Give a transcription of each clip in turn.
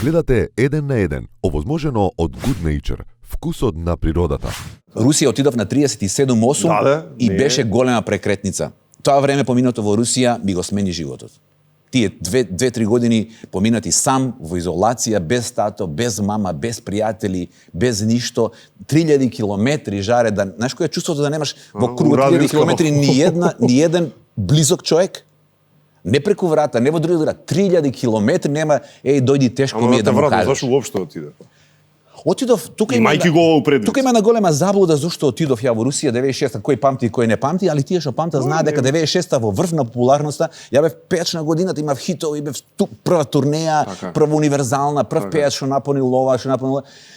Гледате Еден на еден, овозможено од Good Nature, вкусот на природата. Русија отидов на 37-8 и беше голема прекретница. Тоа време поминато во Русија ми го смени животот. Тие 2-3 години поминати сам, во изолација, без тато, без мама, без пријатели, без ништо, 3000 километри жаре, да, знаеш кој е чувството да немаш во круг 3000 километри ни еден близок човек? Не преку врата, не во други врата, 3000 километри нема, дојди тешко ми е да му кажеш. Зашо уопшто отиде? Отидов, тука има една голема заблуда зашто отидов ја во Русија 96-та, кој памти и кој не памти, али тие што памтат знаат дека 96-та во врв на популарноста, ја бев пејач на годината, имав хитови, бев прва турнеја, прва универзална, прв пејач што напони лова,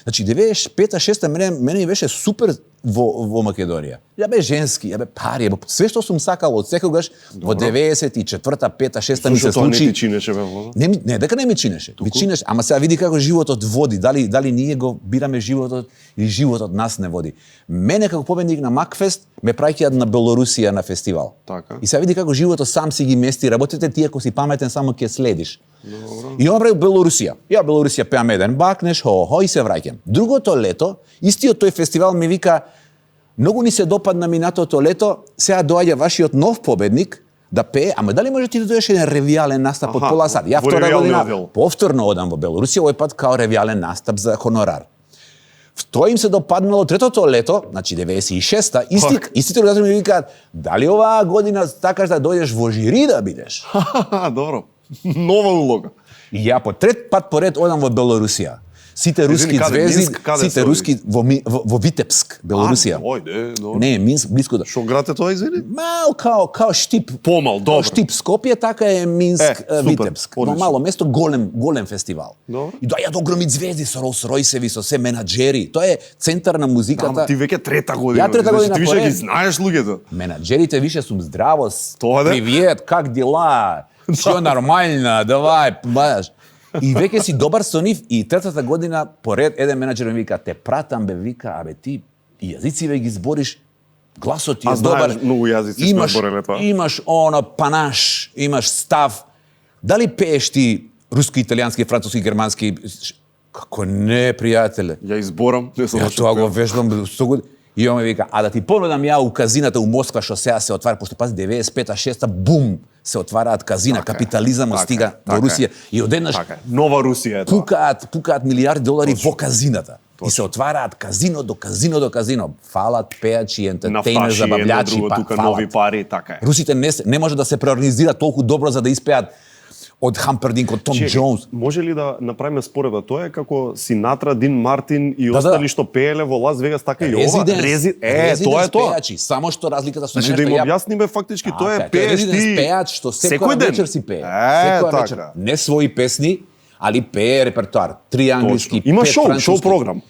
Значи 95-та, 6-та мене ми беше супер во Македонија. Ја бе женски, ја бе пари, све што сум сакал од секогаш во 94-та, 5-та, 6-та ми се случи. Не ти чинеше бе? Не, дека не ми чинеше. Ми чинеше, ама сега види како животот води, дали ние го бираме животот или животот нас не води. Мене како победник на Макфест ме праќаат на Белорусија на фестивал. Така. И сега види како животот сам си ги мести, работите ти ако си паметен само ќе следиш. И он прави Белорусија. Ја Белорусија пеам еден бакнеш, и се враќам. Другото лето, истиот тој фестивал ми вика: многу ни се допадна минатото лето, сега доаѓа вашиот нов победник да пее, ама дали може ти да дојдеш еден ревијален настап од пола сат? Ја втора година повторно одам во Белорусија, овој пат као ревијален настап за хонорар. Тоа им се допаднало третото лето, значи 96-та, истите организатори ми викаат: дали оваа година сакаш да дојдеш во жири да бидеш? Добро. Нова улога. И ја по трет пат поред одам во Белорусија. Сите руски звезди, сите руски во Витебск, Белорусија. Добро. Не, Минск, близко да. Шо град е тоа, извини? Мал као Штип. Помал, добро. Штип Скопје, така е Минск, Витебск. Но мало место, голем фестивал. Добро. И доаѓаат огромни звезди со Ролс-Ройсеви, со се менаџери. Тоа е центар на музиката. Ама ти веќе трета година. Ја трета година. Ти више ги знаеш луѓето. Менаџерите више сум здраво. Тоа да? Привет, как дела? Всё нормално, давај, баш. И веќе си добар со нив и третата година поред еден менаџер ми вика: те пратам бе, вика, абе ти и јазици ве ги збориш, гласот ти е добар. Знаеш, многу јазици сме збореле тоа. Имаш панаш, имаш став. Дали пееш ти руски, италијански, француски, германски? Како не, пријателе. Ја изборам, не сум. Ја тоа го вежбам 100 години. И он ме вика: а да ти понудам ја у казината у Москва што сега се отвара, пошто пази 95-та, 6-та, бум, се отвараат казина, капитализмот стига во Русија и одеднаш нова Русија е тоа. Пукаат милиарди долари во казината. И се отвараат казино до казино. Фалат пејачи, ентертејнер, забавлјачи, тука нови пари, така е. Русите не може да се преорганизираат толку добро за да испеат од Хампердинк, од Том Џонс. Може ли да направиме споредба? Тоа е како Синатра, Дин Мартин и остали што пееле во Лас Вегас, така и ова. Тоа е тоа. Пејачи, само што разликата со нешто. Значи да им објасниме фактички, тоа е пееш ти пејач што секој вечер си пее. Секој вечер. Не своји песни, али пее репертоар. 3 англиски, 5 има француски. шоу програм.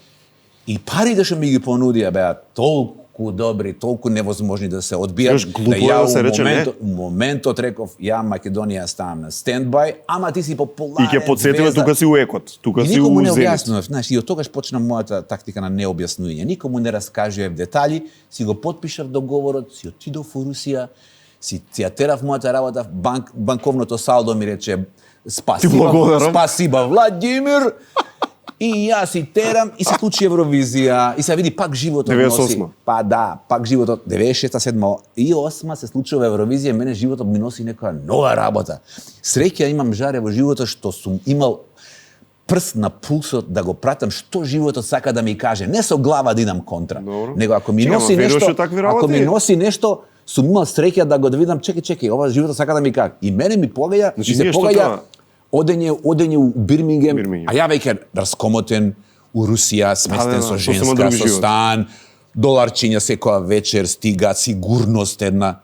И парите што ми ги понудија беа толку добри, толку невозможни да се одбијат. Да ја моментот реков: ја Македонија ставам на стендбај, ама ти си популарен. И ќе потсетиме тука си у екот, тука си у никому не Зенит. објаснував, знаеш, и од тогаш почна мојата тактика на необјаснување. Никому не раскажував детали, си го потпишав договорот, си отидов во Русија, си ја терав мојата работа, банковното салдо ми рече: спасиба Владимир. И јас си терам и се случи Евровизија и се види пак животот 98. носи. Пак животот 96-та, 7-та и 8-та се случува Евровизија, мене животот ми носи некоја нова работа. Среќа имам жаре во животот што сум имал прст на пулсот да го пратам што животот сака да ми каже, не со глава да идам контра, него ако ми носи нешто, сум имал среќа да го видам, чекај, ова животот сака да ми каже. И мене ми погаѓа, и се погаѓа одење у Бирмингем, а ја веќе раскомотен у Русија, сместен со женска, со стан, доларчиња секоја вечер, стига, сигурност една.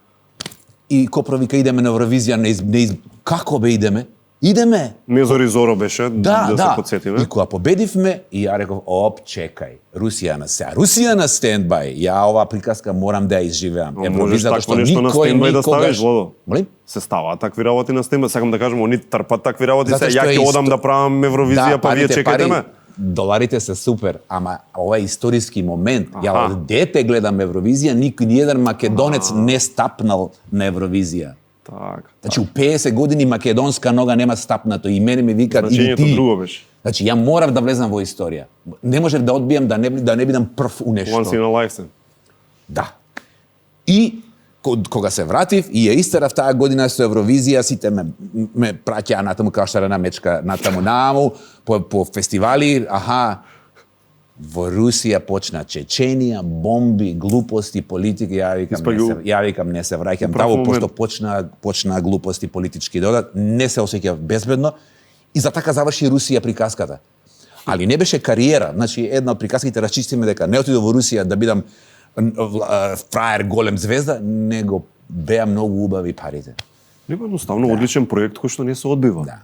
И Копро вика: идеме на Евровизија, како бе идеме? Идеме! Мезори Зоро беше, да се подсетиме. И кога победивме, и ја реков: чекај, Русија на стендбај, ја оваа приказка морам да ја изживеам. Можеш такво нешто на стендбај да ставиш, Владо? Молим? Се ставаат такви работи на стендбај, сакам да кажам, они трпат такви работи, ја ќе одам да правам Евровизија, па вие чекајте ме. Доларите се супер, ама ова е историски момент. Ја од дете гледам Евровизија, никој македонец не стапнал на Евровизија. Така. Значи, у 50 години македонска нога нема стапнато и мене ми викат: иди ти. Друго беше. Значи, ја морав да влезам во историја. Не можев да одбијам да не бидам прв у нешто. Once in a lifetime. Да. И кога се вратив и ја истерав таа година со Евровизија, сите ме праќаа натаму као шарена мечка натаму по фестивали, во Русија почна Чеченија, бомби, глупости, политика, ја викам не се враќам таму, пошто почна глупости политички додат, не се осеќав безбедно и за така заврши Русија приказката. Али не беше кариера, значи една од приказките расчистиме дека не отидов во Русија да бидам фраер, голем звезда, него беа многу убави парите. Нема едноставно одличен проект кој што не се одбива. Да.